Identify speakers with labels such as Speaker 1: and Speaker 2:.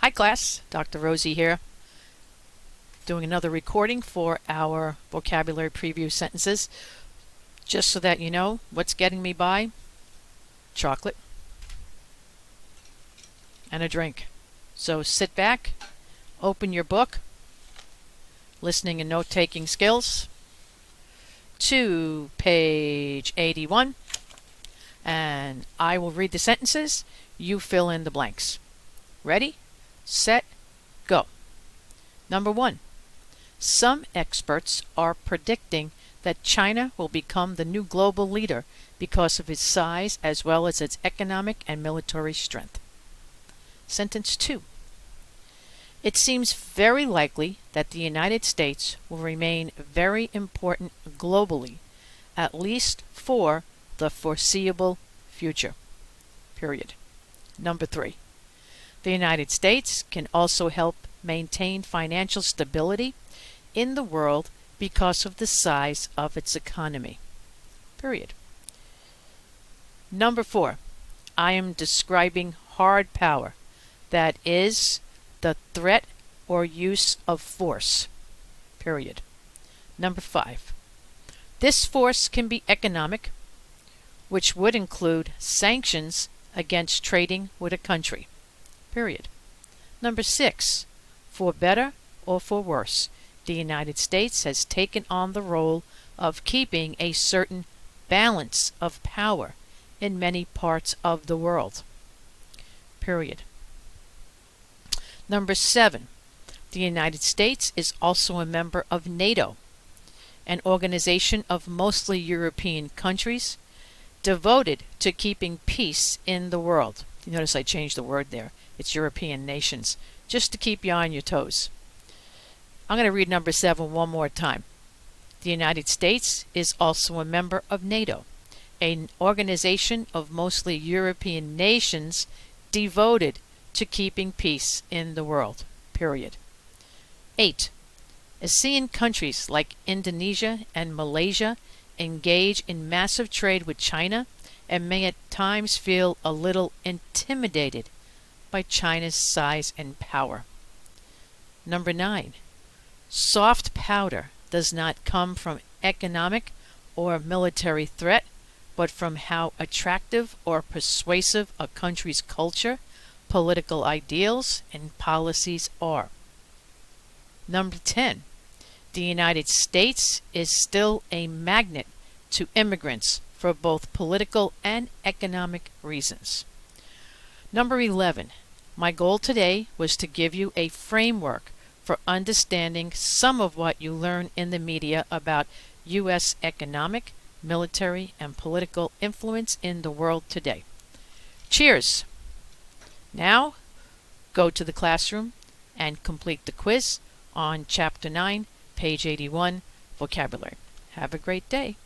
Speaker 1: Hi class, Dr. Rosie here, doing another recording for our vocabulary preview sentences. Just so that you know what's getting me by: chocolate and a drink. So sit back, open your book, listening and note-taking skills, to page 81, and I will read the sentences. You fill in the blanks. Ready, set, go. Number 1. Some experts are predicting that China will become the new global leader because of its size as well as its economic and military strength. Sentence 2. It seems very likely that the United States will remain very important globally, at least for the foreseeable future. Period. Number 3. The United States can also help maintain financial stability in the world because of the size of its economy. Period. Number 4. I am describing hard power, that is, the threat or use of force. Period. Number 5. This force can be economic, which would include sanctions against trading with a country. Period. Number 6. For better or for worse, the United States has taken on the role of keeping a certain balance of power in many parts of the world. Period. Number 7. The United States is also a member of NATO, an organization of mostly European countries devoted to keeping peace in the world. You notice I changed the word there. It's European nations, just to keep you on your toes. I'm going to read number 7 one more time. The United States is also a member of NATO, an organization of mostly European nations devoted to keeping peace in the world. Period. 8. ASEAN countries like Indonesia and Malaysia engage in massive trade with China and may at times feel a little intimidated by China's size and power. Number 9. Soft powder does not come from economic or military threat, but from how attractive or persuasive a country's culture, political ideals, and policies are. Number 10. The United States is still a magnet to immigrants for both political and economic reasons. Number 11. My goal today was to give you a framework for understanding some of what you learn in the media about U.S. economic, military, and political influence in the world today. Cheers! Now, go to the classroom and complete the quiz on Chapter 9, page 81, Vocabulary. Have a great day.